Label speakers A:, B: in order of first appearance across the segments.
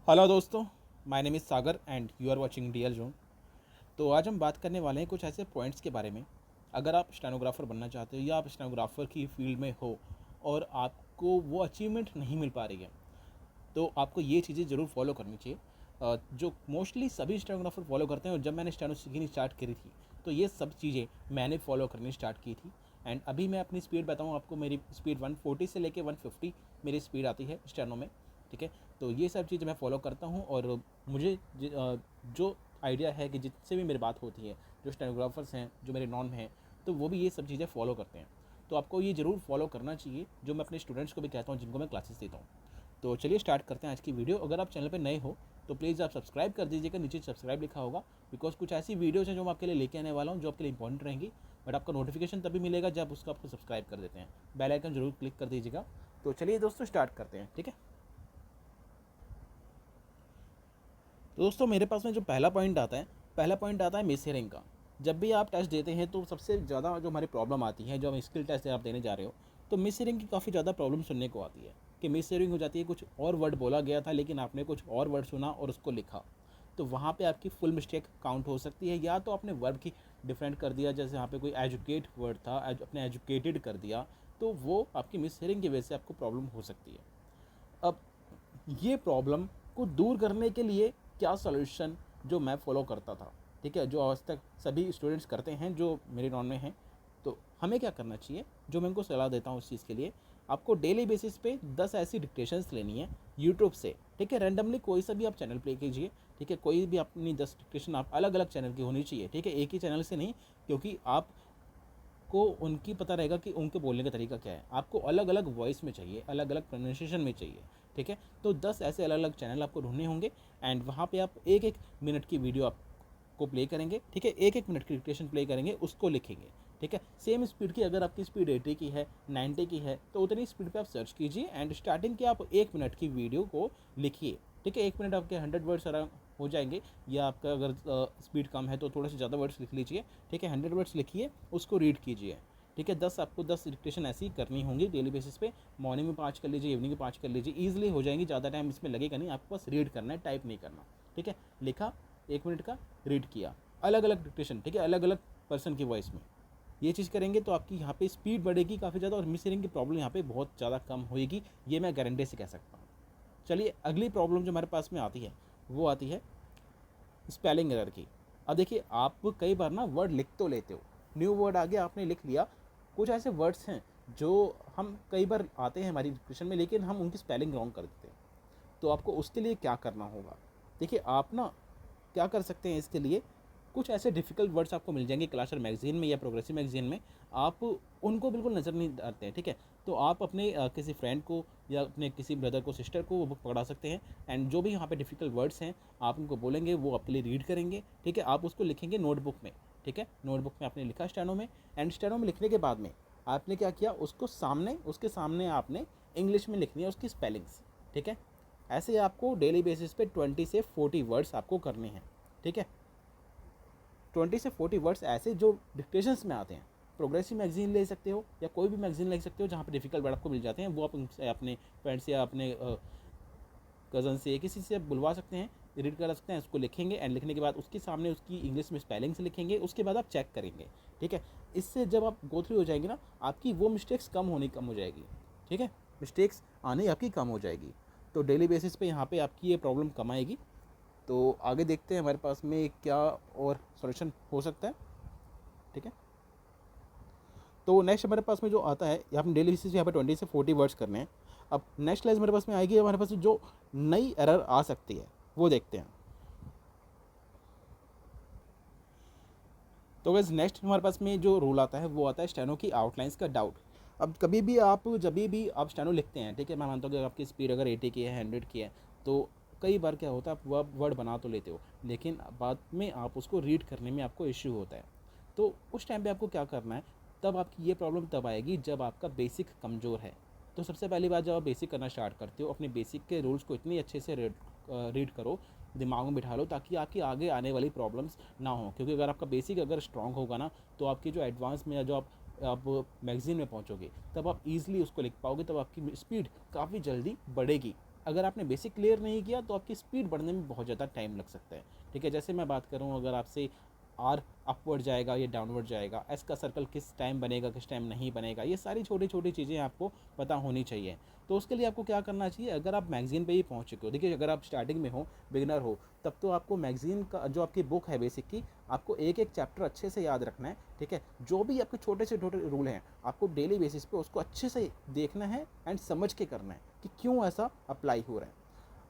A: Hello दोस्तों, my name is Sagar and you are watching DL zone. तो आज हम बात करने वाले हैं कुछ ऐसे पॉइंट्स के बारे में। अगर आप स्टेनोग्राफर बनना चाहते हो या आप स्टेनोग्राफर की फील्ड में हो और आपको वो अचीवमेंट नहीं मिल पा रही है, तो आपको ये चीज़ें ज़रूर फॉलो करनी चाहिए, जो मोस्टली सभी स्टेनोग्राफर फॉलो करते हैं। और जब मैंने स्टेनो सीखनी स्टार्ट करी थी तो ये सब चीज़ें मैंने फॉलो करनी स्टार्ट की थी। एंड अभी मैं अपनी स्पीड बताऊँ आपको, मेरी स्पीड 140 से लेके 150 मेरी स्पीड आती है स्टेनो में। ठीक है, तो ये सब चीज़ मैं फॉलो करता हूँ। और मुझे जो आइडिया है कि जिससे भी मेरी बात होती है, जो स्टेनोग्राफर्स हैं जो मेरे नॉन हैं, तो वो भी ये सब चीज़ें फॉलो करते हैं। तो आपको ये ज़रूर फॉलो करना चाहिए, जो मैं अपने स्टूडेंट्स को भी कहता हूँ जिनको मैं क्लासेस देता हूँ। तो चलिए स्टार्ट करते हैं आज की वीडियो। अगर आप चैनल पर नए हो तो प्लीज़ आप सब्सक्राइब कर दीजिएगा, नीचे सब्सक्राइब लिखा होगा, बिकॉज कुछ ऐसी वीडियोज़ हैं जो मैं आपके लिए लेके आने वाला हूँ जो आपके लिए इंपॉर्टेंट रहेंगी। बट आपका नोटिफिकेशन तभी मिलेगा जब उसको आपको सब्सक्राइब कर देते हैं। बेल आइकन जरूर क्लिक कर दीजिएगा। तो चलिए दोस्तों स्टार्ट करते हैं, ठीक है। तो दोस्तों मेरे पास में जो पहला पॉइंट आता है मिस हेयरिंग का। जब भी आप टेस्ट देते हैं तो सबसे ज़्यादा जो हमारी प्रॉब्लम आती है, जो हम स्किल टेस्ट आप देने जा रहे हो, तो मिस हेयरिंग की काफ़ी ज़्यादा प्रॉब्लम सुनने को आती है कि मिस हेयरिंग हो जाती है। कुछ और वर्ड बोला गया था लेकिन आपने कुछ और वर्ड सुना और उसको लिखा, तो वहाँ पे आपकी फुल मिस्टेक काउंट हो सकती है। या तो आपने वर्ब की डिफरेंट कर दिया, जैसे यहाँ पे कोई एजुकेट वर्ड था, आपने एजुकेटेड कर दिया, तो वो आपकी मिस हेयरिंग की वजह से आपको प्रॉब्लम हो सकती है। अब ये प्रॉब्लम को दूर करने के लिए क्या सॉल्यूशन जो मैं फॉलो करता था, ठीक है, जो आज तक सभी स्टूडेंट्स करते हैं जो मेरे नॉन में हैं, तो हमें क्या करना चाहिए, जो मैं उनको सलाह देता हूँ उस चीज़ के लिए, आपको डेली बेसिस पे 10 ऐसी डिक्टेशंस लेनी है यूट्यूब से। ठीक है, रैंडमली कोई सा भी आप चैनल प्ले कीजिए। ठीक है, कोई भी अपनी 10 डिक्टेशन आप अलग अलग चैनल की होनी चाहिए। ठीक है, एक ही चैनल से नहीं, क्योंकि आप को उनकी पता रहेगा कि उनके बोलने का तरीका क्या है। आपको अलग अलग वॉइस में चाहिए, अलग अलग प्रोनाउंसिएशन में चाहिए। ठीक है, तो 10 ऐसे अलग अलग चैनल आपको ढूंढने होंगे। एंड वहाँ पे आप एक एक मिनट की वीडियो आपको प्ले करेंगे। ठीक है, एक एक मिनट की डिक्टेशन प्ले करेंगे, उसको लिखेंगे। ठीक है, सेम स्पीड की, अगर आपकी स्पीड 80 की है, 90 की है, तो उतनी स्पीड पे आप सर्च कीजिए एंड स्टार्टिंग के आप 1 मिनट की वीडियो को लिखिए। ठीक है, 1 मिनट आपके 100 वर्ड्स अराउंड हो जाएंगे। या आपका अगर स्पीड कम है तो थोड़े से ज़्यादा वर्ड्स लिख लीजिए। ठीक है, 100 वर्ड्स लिखिए, उसको रीड कीजिए। ठीक है, 10 आपको 10 डिक्टेशन ऐसी करनी होंगी डेली बेसिस पे। मॉर्निंग में 5 कर लीजिए, इवनिंग में 5 कर लीजिए, ईजिली हो जाएंगी, ज़्यादा टाइम इसमें लगेगा नहीं। आपको बस रीड करना है, टाइप नहीं करना। ठीक है, लिखा, 1 मिनट का रीड किया, अलग अलग डिक्टेशन। ठीक है, अलग अलग पर्सन की वॉइस में ये चीज़ करेंगे तो आपकी यहाँ पे स्पीड बढ़ेगी काफ़ी ज़्यादा और मिस हेयरिंग की प्रॉब्लम यहाँ पे बहुत ज़्यादा कम होएगी, ये मैं गारंटी से कह सकता हूँ। चलिए अगली प्रॉब्लम जो हमारे पास में आती है वो आती है स्पेलिंग एरर की। अब देखिए, आप कई बार ना वर्ड लिख तो लेते हो, न्यू वर्ड आ गया आपने लिख लिया, कुछ ऐसे वर्ड्स हैं जो हम कई बार आते हैं हमारी डिस्कशन में लेकिन हम उनकी स्पेलिंग रॉन्ग कर देते हैं। तो आपको उसके लिए क्या करना होगा, देखिए आप ना क्या कर सकते हैं इसके लिए। कुछ ऐसे डिफ़िकल्ट वर्ड्स आपको मिल जाएंगे क्लासर मैगजीन में या प्रोग्रेसिव मैगजीन में, आप उनको बिल्कुल नज़र नहीं आते हैं। ठीक है, तो आप अपने किसी फ्रेंड को या अपने किसी ब्रदर को, सिस्टर को वो बुक पढ़ा सकते हैं। एंड जो भी यहाँ पे डिफ़िकल्ट वर्ड्स हैं आप उनको बोलेंगे, वो आपके लिए रीड करेंगे। ठीक है, आप उसको लिखेंगे नोटबुक में। ठीक है, नोटबुक में आपने लिखा स्टेनो में, एंड स्टेनो में लिखने के बाद में आपने क्या किया, उसको उसके सामने आपने इंग्लिश में लिखनी है उसकी स्पेलिंग्स। ठीक है, ऐसे आपको डेली बेसिस पे 20 से 40 वर्ड्स आपको करने हैं। ठीक है, 20 से 40 वर्ड्स ऐसे जो डिक्टेशंस में आते हैं। प्रोग्रेसिव मैगजीन ले सकते हो या कोई भी मैगजीन ले सकते हो जहाँ पे डिफिकल्ट वर्ड आपको मिल जाते हैं, वो आप अपने फ्रेंड्स या अपने कज़न से किसी से बुलवा सकते हैं, रीड करा सकते हैं, उसको लिखेंगे। एंड लिखने के बाद उसके सामने उसकी इंग्लिश में स्पेलिंग से लिखेंगे, उसके बाद आप चेक करेंगे। ठीक है, इससे जब आप गो थ्रू हो जाएंगे ना, आपकी वो मिस्टेक्स कम हो जाएगी। ठीक है, मिस्टेक्स आने आपकी कम हो जाएगी। तो डेली बेसिस पे यहाँ पे आपकी ये प्रॉब्लम कम आएगी। तो आगे देखते हैं हमारे पास में क्या और सॉल्यूशन हो सकता है। ठीक है, तो नेक्स्ट हमारे पास में जो आता है, यहाँ पे डेली बेसिस पे यहाँ पे 20 से 40 वर्ड्स करने हैं। अब नेक्स्ट लाइन हमारे पास में आएगी, हमारे पास जो नई एरर आ सकती है वो देखते हैं। तो वैसे नेक्स्ट हमारे पास में जो रूल आता है वो आता है स्टेनो की आउटलाइंस का डाउट। अब कभी भी आप जब भी आप स्टेनो लिखते हैं, ठीक है, मैं मानता हूँ कि आपकी स्पीड अगर 80 की है, 100 की है, तो कई बार क्या होता है, आप वर्ड बना तो लेते हो लेकिन बाद में आप उसको रीड करने में आपको इश्यू होता है। तो उस टाइम पे आपको क्या करना है, तब आपकी ये प्रॉब्लम तब आएगी जब आपका बेसिक कमज़ोर है। तो सबसे पहली बात, जब आप बेसिक करना स्टार्ट करते हो, अपने बेसिक के रूल्स को इतनी अच्छे से रीड करो, दिमाग में बिठा लो, ताकि आपकी आगे आने वाली प्रॉब्लम्स ना हो। क्योंकि अगर आपका बेसिक अगर स्ट्रांग होगा ना, तो आपकी जो एडवांस में या जो आप मैगजीन में पहुंचोगे, तब आप इजीली उसको लिख पाओगे, तब आपकी स्पीड काफ़ी जल्दी बढ़ेगी। अगर आपने बेसिक क्लियर नहीं किया तो आपकी स्पीड बढ़ने में बहुत ज़्यादा टाइम लग सकता है। ठीक है, जैसे मैं बात करूँ, अगर आपसे आर अपवर्ड जाएगा या डाउनवर्ड जाएगा, एस का सर्कल किस टाइम बनेगा किस टाइम नहीं बनेगा, ये सारी छोटी छोटी चीज़ें आपको पता होनी चाहिए। तो उसके लिए आपको क्या करना चाहिए, अगर आप मैगज़ीन पे ही पहुंच चुके हो, देखिए अगर आप स्टार्टिंग में हो, बिगिनर हो, तब तो आपको मैगज़ीन का जो आपकी बुक है बेसिक की, आपको एक एक चैप्टर अच्छे से याद रखना है। ठीक है, जो भी आपके छोटे से छोटे रूल हैं आपको डेली बेसिस पे उसको अच्छे से देखना है एंड समझ के करना है कि क्यों ऐसा अप्लाई हो रहा है।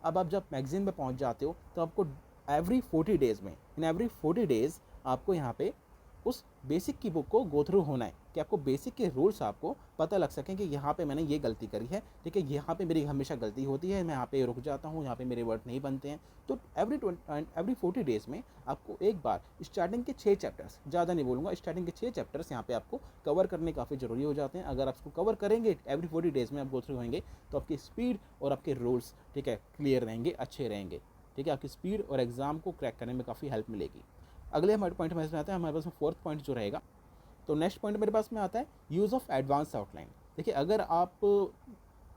A: अब आप जब मैगज़ीन में पहुंच जाते हो तो आपको एवरी 40 डेज़ में, इन एवरी 40 डेज़ आपको यहाँ पे उस बेसिक की बुक को गो थ्रू होना है कि आपको बेसिक के रूल्स आपको पता लग सकें कि यहाँ पे मैंने ये गलती करी है। ठीक है, यहाँ पे मेरी हमेशा गलती होती है, मैं यहाँ पे रुक जाता हूँ, यहाँ पे मेरे वर्ड नहीं बनते हैं। तो एवरी 40 डेज़ में आपको एक बार स्टार्टिंग के 6 चैप्टर्स, ज़्यादा नहीं बोलूँगा, स्टार्टिंग के 6 चैप्टर्स यहाँ पे आपको कवर करने काफ़ी ज़रूरी हो जाते हैं। अगर आप उसको कवर करेंगे, एवरी 40 डेज़ में आप गो थ्रू होंगे, तो आपकी स्पीड और आपके रूल्स, ठीक है, क्लियर रहेंगे, अच्छे रहेंगे। ठीक है, आपकी स्पीड और एग्ज़ाम को क्रैक करने में काफ़ी हेल्प मिलेगी। अगले हमारे पॉइंट में आता है, हमारे पास में फोर्थ पॉइंट जो रहेगा, तो नेक्स्ट पॉइंट मेरे पास में आता है यूज़ ऑफ एडवांस आउटलाइन। देखिए अगर आप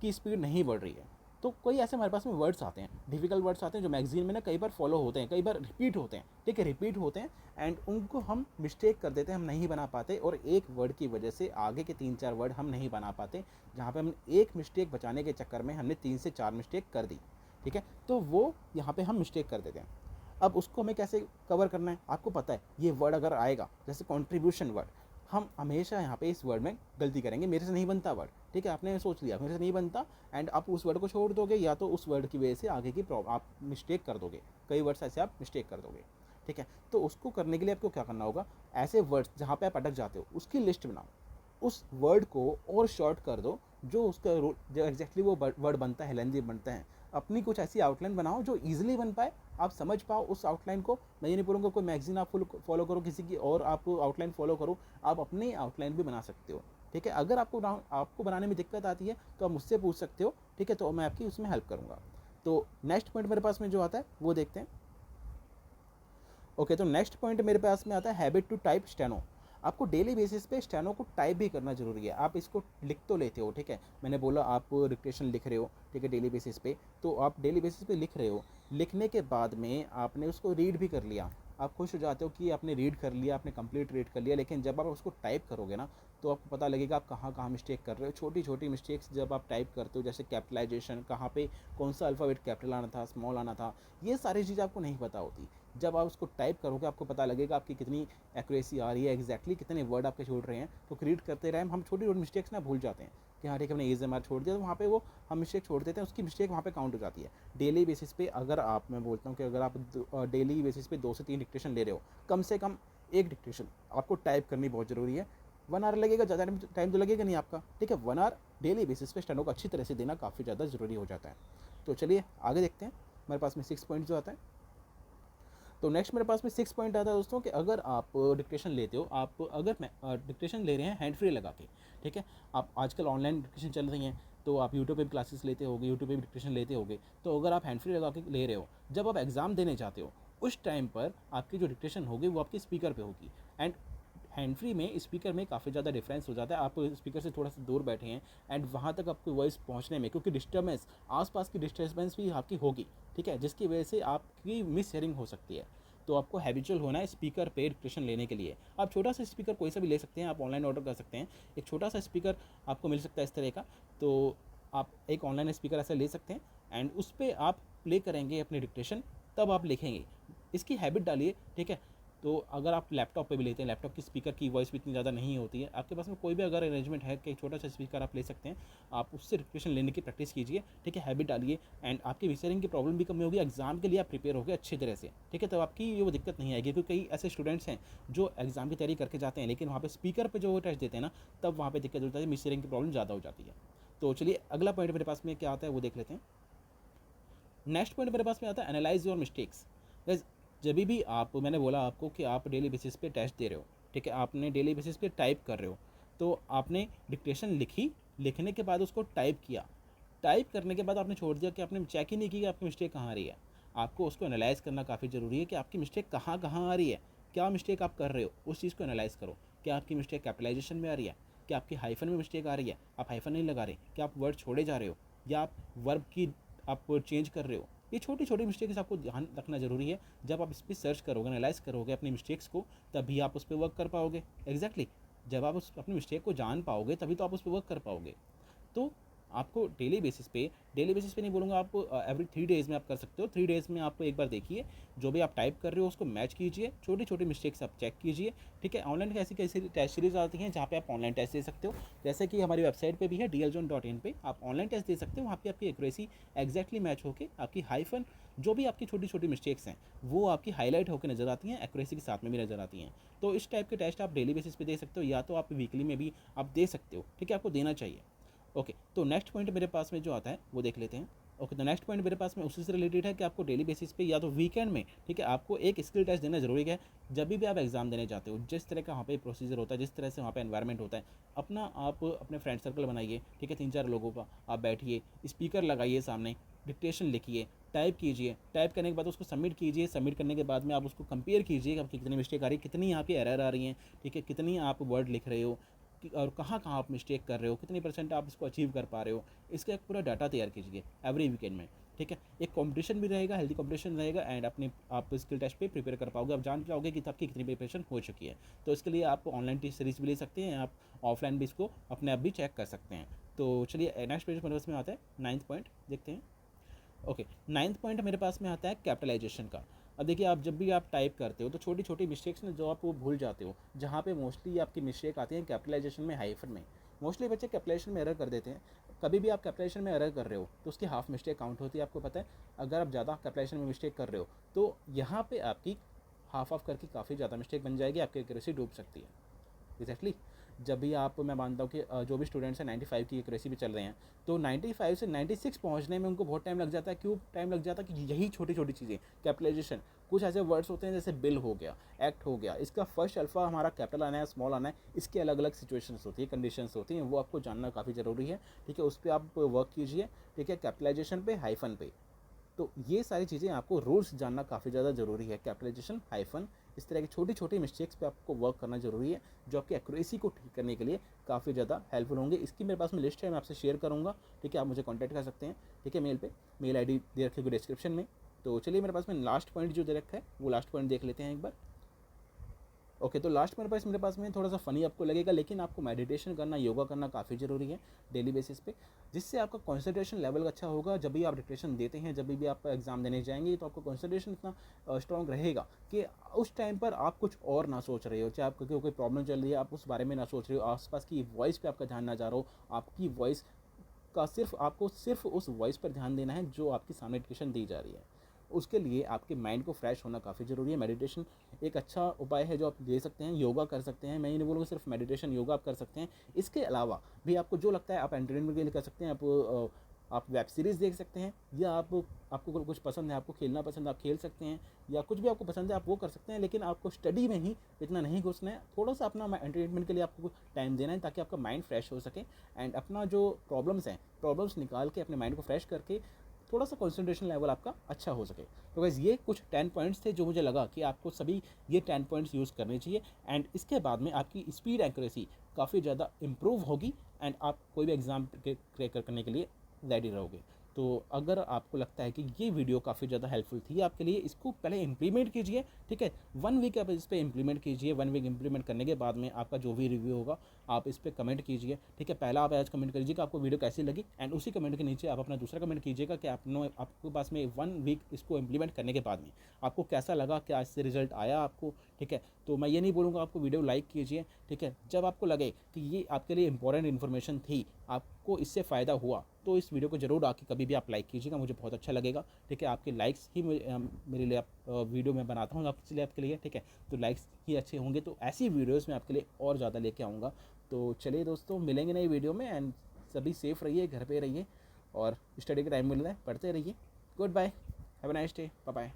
A: की स्पीड नहीं बढ़ रही है तो कोई ऐसे हमारे पास में वर्ड्स आते हैं, डिफिकल्ट वर्ड्स आते हैं जो मैगजीन में ना कई बार फॉलो होते हैं, कई बार रिपीट होते हैं। ठीक है, रिपीट होते हैं एंड उनको हम मिस्टेक कर देते हैं, हम नहीं बना पाते, और एक वर्ड की वजह से आगे के 3-4 वर्ड हम नहीं बना पाते, जहाँ पे हम एक मिस्टेक बचाने के चक्कर में हमने 3 से 4 मिस्टेक कर दी। ठीक है, तो वो यहाँ पे हम मिस्टेक कर देते हैं। अब उसको हमें कैसे कवर करना है, आपको पता है ये वर्ड अगर आएगा, जैसे कंट्रीब्यूशन वर्ड, हम हमेशा यहाँ पे इस वर्ड में गलती करेंगे, मेरे से नहीं बनता वर्ड। ठीक है, आपने सोच लिया मेरे से नहीं बनता एंड आप उस वर्ड को छोड़ दोगे, या तो उस वर्ड की वजह से आगे की आप मिस्टेक कर दोगे, कई वर्ड्स ऐसे आप मिस्टेक कर दोगे। ठीक है, तो उसको करने के लिए आपको क्या करना होगा, ऐसे वर्ड्स जहाँ पे आप अटक जाते हो उसकी लिस्ट बनाओ, उस वर्ड को और शॉर्ट कर दो, जो उसका जो एग्जैक्टली वो वर्ड बनता है, लेंथी बनता है। अपनी कुछ ऐसी आउटलाइन बनाओ जो ईजिली बन पाए, आप समझ पाओ उस आउटलाइन को। मैं ये नहीं बोलूँगा कोई मैगजीन आप फॉलो करो किसी की और आप आउटलाइन फॉलो करो, आप अपनी आउटलाइन भी बना सकते हो। ठीक है, अगर आपको बनाने में दिक्कत आती है तो आप मुझसे पूछ सकते हो। ठीक है, तो मैं आपकी उसमें हेल्प करूँगा। तो नेक्स्ट पॉइंट मेरे पास में जो आता है वो देखते हैं। ओके, तो नेक्स्ट पॉइंट मेरे पास में आता है हैबिट टू टाइप स्टेनो। आपको डेली बेसिस पे स्टेनो को टाइप भी करना जरूरी है। आप इसको लिख तो लेते हो, ठीक है, मैंने बोला आप डिक्टेशन लिख रहे हो, ठीक है, डेली बेसिस पे, तो आप डेली बेसिस पे लिख रहे हो, लिखने के बाद में आपने उसको रीड भी कर लिया, आप खुश हो जाते हो कि आपने रीड कर लिया, आपने कंप्लीट रीड कर लिया, लेकिन जब आप उसको टाइप करोगे ना तो आपको पता लगेगा आप कहाँ कहाँ मिस्टेक कर रहे हो। छोटी छोटी मिस्टेक्स जब आप टाइप करते हो, जैसे कैपिटलाइजेशन, कहाँ पे कौन सा अल्फ़ाबेट कैपिटल आना था, स्मॉल आना था, ये सारी चीज़ें आपको नहीं पता होती। जब आप उसको टाइप करोगे आपको पता लगेगा आपकी कितनी एक्यूरेसी आ रही है, एग्जैक्टली कितने वर्ड आपके छूट रहे हैं। तो रीड करते रहे हम छोटी छोटी मिस्टेक्स ना भूल जाते हैं कि हाँ ठीक है, हमने एज एम आर छोड़ दिया, तो वहाँ पे वो हम मिस्टेक छोड़ देते हैं, उसकी मिस्टेक वहाँ पे काउंट हो जाती है। डेली बेसिस पे अगर आप, मैं बोलता हूँ कि अगर आप डेली बेसिस पे 2 से 3 डिक्टेशन ले रहे हो, कम से कम एक डिक्टेशन आपको टाइप करनी बहुत ज़रूरी है। 1 आवर लगेगा, ज़्यादा टाइम तो लगेगा नहीं आपका। ठीक है, 1 आवर डेली बेसिस पे स्टेनो को अच्छी तरह से देना काफ़ी ज़्यादा ज़रूरी हो जाता है। तो चलिए आगे देखते हैं, हमारे पास में 6 पॉइंट जो आता है। तो नेक्स्ट मेरे पास में 6 पॉइंट आता है दोस्तों कि अगर आप डिक्टेशन लेते हो, आप अगर डिक्टेशन ले रहे हैं हैंड फ्री लगा के, ठीक है, आप आजकल ऑनलाइन डिक्टेशन चल रही हैं, तो आप यूट्यूब पे भी क्लासेस लेते होगे, यूट्यूब पे भी डिक्टेशन लेते होगे, तो अगर आप हैंड फ्री लगा के ले रहे हो, जब आप एग्ज़ाम देने जाते हो उस टाइम पर आपकी जो डिक्टेशन होगी वो आपकी स्पीकर पे होगी। एंड हैंड फ्री में स्पीकर में काफ़ी ज़्यादा डिफरेंस हो जाता है, आप स्पीकर से थोड़ा सा दूर बैठे हैं एंड वहाँ तक आपकी वॉइस पहुँचने में, क्योंकि डिस्टर्बेंस, आसपास की डिस्टर्बेंस भी आपकी होगी, ठीक है, जिसकी वजह से आपकी मिस हेयरिंग हो सकती है। तो आपको हैबिचुअल होना है स्पीकर पे डिक्टेशन लेने के लिए। आप छोटा सा स्पीकर कोई सा भी ले सकते हैं, आप ऑनलाइन ऑर्डर कर सकते हैं, एक छोटा सा स्पीकर आपको मिल सकता है इस तरह का, तो आप एक ऑनलाइन स्पीकर ऐसा ले सकते हैं एंड उस पर आप प्ले करेंगे अपनी डिक्टेशन, तब आप लिखेंगे। इसकी हैबिट डालिए, ठीक है। तो अगर आप लैपटॉप पे भी लेते हैं, लैपटॉप की स्पीकर की वॉइस भी इतनी ज़्यादा नहीं होती है, आपके पास में कोई भी अगर अरेंजमेंट है कि छोटा सा स्पीकर आप ले सकते हैं, आप उससे डिक्टेशन लेने की प्रैक्टिस कीजिए, ठीक है, हैबिट डालिए एंड आपकी विसरिंग की प्रॉब्लम भी कम होगी, एग्जाम के लिए आप प्रिपेयर हो गए अच्छी तरह से, ठीक है, तो आपकी ये वो दिक्कत नहीं आएगी। क्योंकि कई ऐसे स्टूडेंट्स हैं जो एग्जाम की तैयारी करके जाते हैं, लेकिन वहाँ पर स्पीकर पर जो टेस्ट देते हैं ना, तब वहाँ पर दिक्कत होती है, मिसरिंग की प्रॉब्लम ज़्यादा हो जाती है। तो चलिए अगला पॉइंट मेरे पास में क्या आता है वो देख लेते हैं। नेक्स्ट पॉइंट मेरे पास में आता है एनालाइज योर मिस्टेक्स। जब भी आप, मैंने बोला आपको कि आप डेली बेसिस पे टेस्ट दे रहे हो, ठीक है, आपने डेली बेसिस पे टाइप कर रहे हो, तो आपने डिक्टेशन लिखी, लिखने के बाद उसको टाइप किया, टाइप करने के बाद आपने छोड़ दिया कि आपने चेक ही नहीं किया कि आपकी मिस्टेक कहाँ आ रही है। आपको उसको एनालाइज करना काफ़ी ज़रूरी है कि आपकी मिस्टेक कहाँ कहाँ आ रही है, क्या मिस्टेक आप कर रहे हो, उस चीज़ को एनालाइज करो। क्या आपकी मिस्टेक कैपिटलाइजेशन में आ रही है, क्या आपकी हाइफन में मिस्टेक आ रही है, आप हाइफन नहीं लगा रहे, क्या आप वर्ड छोड़े जा रहे हो, या आप वर्ब की आप चेंज कर रहे हो। ये छोटी छोटी मिस्टेक्स आपको ध्यान रखना ज़रूरी है। जब आप इस पर सर्च करोगे, एनालाइज करोगे अपनी मिस्टेक्स को, तभी आप उस पर वर्क कर पाओगे। एग्जैक्टली जब आप उस अपनी मिस्टेक को जान पाओगे तभी तो आप उस पर वर्क कर पाओगे। तो आपको डेली बेसिस पे नहीं बोलूँगा, आप एवरी 3 डेज़ में आप कर सकते हो। 3 डेज़ में आप एक बार देखिए, जो भी आप टाइप कर रहे हो उसको मैच कीजिए, छोटी छोटी मिस्टेक्स आप चेक कीजिए, ठीक है। ऑनलाइन कैसी कैसी टेस्ट सीरीज आती हैं जहाँ पे आप ऑनलाइन टेस्ट दे सकते हो, जैसे कि हमारी वेबसाइट पे भी है dlzone.in पे, आप ऑनलाइन टेस्ट दे सकते हो। वहाँ पे आपकी एक्यूरेसी एग्जैक्टली मैच होकर आपकी हाइफन जो भी आपकी छोटी छोटी मिस्टेक्स हैं वो आपकी हाईलाइट होकर नज़र आती हैं, एक्यूरेसी के साथ में भी नज़र आती हैं। तो इस टाइप के टेस्ट आप डेली बेसिस पे दे सकते हो, या तो आप वीकली में भी आप दे सकते हो, ठीक है, आपको देना चाहिए। ओके, तो नेक्स्ट पॉइंट मेरे पास में जो आता है वो देख लेते हैं। ओके, तो नेक्स्ट पॉइंट मेरे पास में उसी से रिलेटेड है कि आपको डेली बेसिस पे या तो वीकेंड में, ठीक है, आपको एक स्किल टेस्ट देना जरूरी है। जब भी आप एग्जाम देने जाते हो, जिस तरह का वहाँ पे प्रोसीजर होता है, जिस तरह से वहाँ पे एनवायरनमेंट होता है, आप अपने फ्रेंड सर्कल बनाइए, ठीक है, 3-4 लोगों का आप बैठिए, स्पीकर लगाइए सामने, डिक्टेशन लिखिए, टाइप कीजिए, टाइप करने के बाद उसको सबमिट कीजिए। सबमिट करने के बाद में आप उसको कंपेयर कीजिए कि आपकी कितनी मिस्टेक आ रही है, कितनी आपकी एरर आ रही हैं, ठीक है, कितनी आप वर्ड लिख रहे हो, और कहाँ कहाँ आप मिस्टेक कर रहे हो, कितनी % आप इसको अचीव कर पा रहे हो। इसका एक पूरा डाटा तैयार कीजिए एवरी वीकेंड में, ठीक है। एक कंपटीशन भी रहेगा, हेल्दी कंपटीशन रहेगा, एंड अपने आप स्किल टेस्ट पे प्रिपेयर कर पाओगे। आप जान पाओगे कि आपकी कितनी प्रिपरेशन हो चुकी है। तो इसके लिए आप ऑनलाइन टेस्ट सीरीज भी ले सकते हैं, आप ऑफलाइन भी इसको अपने आप भी चेक कर सकते हैं। तो चलिए नेक्स्ट पेज मेरे पास में आता है 9th पॉइंट, देखते हैं। ओके, 9th पॉइंट मेरे पास में आता है कैपिटलाइजेशन का। अब देखिए, आप जब भी आप टाइप करते हो तो छोटी छोटी मिस्टेक्स ना जो आप वो भूल जाते हो, जहाँ पे मोस्टली आपकी मिस्टेक आती है कैपिटलाइजेशन में, हाइफन में। मोस्टली बच्चे कैपिटलाइजेशन में एरर कर देते हैं। कभी भी आप कैपिटलाइजेशन में एरर कर रहे हो तो उसकी हाफ मिस्टेक काउंट होती है, आपको पता है। अगर आप ज़्यादा कैपिटलाइजेशन में मिस्टेक कर रहे हो तो यहाँ पे आपकी हाफ ऑफ करके काफ़ी ज़्यादा मिस्टेक बन जाएगी, आपकी एक्यूरेसी डूब सकती है। एग्जैक्टली जब भी आप, मैं मानता हूँ कि जो भी स्टूडेंट्स हैं 95 की एक्यूरेसी पे चल रहे हैं, तो 95 से 96 पहुँचने में उनको बहुत टाइम लग जाता है। क्यों टाइम लग जाता है? कि यही छोटी छोटी चीज़ें, कैपिटलाइजेशन, कुछ ऐसे वर्ड्स होते हैं जैसे बिल हो गया, एक्ट हो गया, इसका फर्स्ट अल्फ़ा हमारा कैपिटल आना है, स्मॉल आना है, इसकी अलग अलग सिचुएशंस होती है, कंडीशंस होती हैं, वो आपको जानना काफ़ी ज़रूरी है, ठीक है। उस पर आप वर्क कीजिए, ठीक है, कैपिटलाइजेशन पे, हाइफन पे। तो ये सारी चीज़ें आपको रूल्स जानना काफ़ी ज़्यादा ज़रूरी है। कैपिटलाइजेशन, हाइफन, इस तरह की छोटी छोटी मिस्टेक्स पे आपको वर्क करना ज़रूरी है, जो आपकी एक्यूरेसी को ठीक करने के लिए काफ़ी ज़्यादा हेल्पफुल होंगे। इसकी मेरे पास में लिस्ट है, मैं आपसे शेयर करूँगा, ठीक है। आप मुझे कॉन्टैक्ट कर सकते हैं, ठीक है, मेल पे, मेल ID दे रखी हुई डिस्क्रिप्शन में। तो चलिए मेरे पास में लास्ट पॉइंट जो दे रखा है वो लास्ट पॉइंट देख लेते हैं एक बार। ओके, तो लास्ट मेरे पास में थोड़ा सा फ़नी आपको लगेगा, लेकिन आपको मेडिटेशन करना, योगा करना काफ़ी ज़रूरी है डेली बेसिस पे, जिससे आपका कंसंट्रेशन लेवल अच्छा होगा। जब भी आप डिक्टेशन देते हैं, जब भी आप एग्ज़ाम देने जाएंगे, तो आपका कंसंट्रेशन इतना स्ट्रॉन्ग रहेगा कि उस टाइम पर आप कुछ और ना सोच रहे हो, चाहे आपको कोई प्रॉब्लम चल रही है, आप उस बारे में ना सोच रहे हो, आसपास की वॉइस पे आपका ध्यान ना जा रहा हो, आपकी वॉइस का सिर्फ उस वॉइस पर ध्यान देना है जो आपकी सामने डिक्टेशन दी जा रही है। उसके लिए आपके माइंड को फ्रेश होना काफ़ी ज़रूरी है। मेडिटेशन एक अच्छा उपाय है जो आप ले सकते हैं, योगा कर सकते हैं। मैं ये नहीं बोलूँगा सिर्फ मेडिटेशन, योगा आप कर सकते हैं। इसके अलावा भी आपको जो लगता है आप एंटरटेनमेंट के लिए कर सकते हैं। आप वेब सीरीज़ देख सकते हैं, या आपको कुछ पसंद है, आपको खेलना पसंद है, आप खेल सकते हैं, या कुछ भी आपको पसंद है आप वो कर सकते हैं। लेकिन आपको स्टडी में ही इतना नहीं घुसना है, थोड़ा सा अपना एंटरटेनमेंट के लिए आपको टाइम देना है, ताकि आपका माइंड फ्रेश हो सके, एंड अपना जो प्रॉब्लम्स निकाल के अपने माइंड को फ्रेश करके थोड़ा सा कंसंट्रेशन लेवल आपका अच्छा हो सके। तो गाइस ये कुछ 10 पॉइंट्स थे जो मुझे लगा कि आपको सभी ये 10 पॉइंट्स यूज़ करने चाहिए, एंड इसके बाद में आपकी स्पीड एक्यूरेसी काफ़ी ज़्यादा इंप्रूव होगी, एंड आप कोई भी एग्ज़ाम क्रैक करने के लिए रेडी रहोगे। तो अगर आपको लगता है कि ये वीडियो काफ़ी ज़्यादा हेल्पफुल थी आपके लिए, इसको पहले इंप्लीमेंट कीजिए, ठीक है। 1 वीक आप इस पर इंप्लीमेंट कीजिए। 1 वीक इंप्लीमेंट करने के बाद में आपका जो भी रिव्यू होगा आप इस पर कमेंट कीजिए, ठीक है। पहला आप आज कमेंट कीजिएगा आपको वीडियो कैसी लगी, एंड उसी कमेंट के नीचे आप अपना दूसरा कमेंट कीजिएगा कि आपके पास में 1 वीक इसको इंप्लीमेंट करने के बाद में आपको कैसा लगा, क्या इससे रिजल्ट आया आपको, ठीक है। तो मैं ये नहीं बोलूँगा आपको वीडियो लाइक कीजिए, ठीक है। जब आपको लगे कि ये आपके लिए इंपॉर्टेंट इन्फॉर्मेशन थी, आपको इससे फ़ायदा हुआ, तो इस वीडियो को ज़रूर आके कभी भी आप लाइक कीजिएगा, मुझे बहुत अच्छा लगेगा, ठीक है। आपके लाइक्स ही मेरे लिए वीडियो मैं बनाता हूँ आपके लिए, ठीक है। तो लाइक्स ही अच्छे होंगे तो ऐसी वीडियोस मैं आपके लिए और ज़्यादा लेके आऊँगा। तो चलिए दोस्तों, मिलेंगे नई वीडियो में, एंड सभी सेफ़ रहिए, घर पे रहिए, और स्टडी के टाइम मिल रहा है, पढ़ते रहिए। Goodbye, have a nice day, bye bye.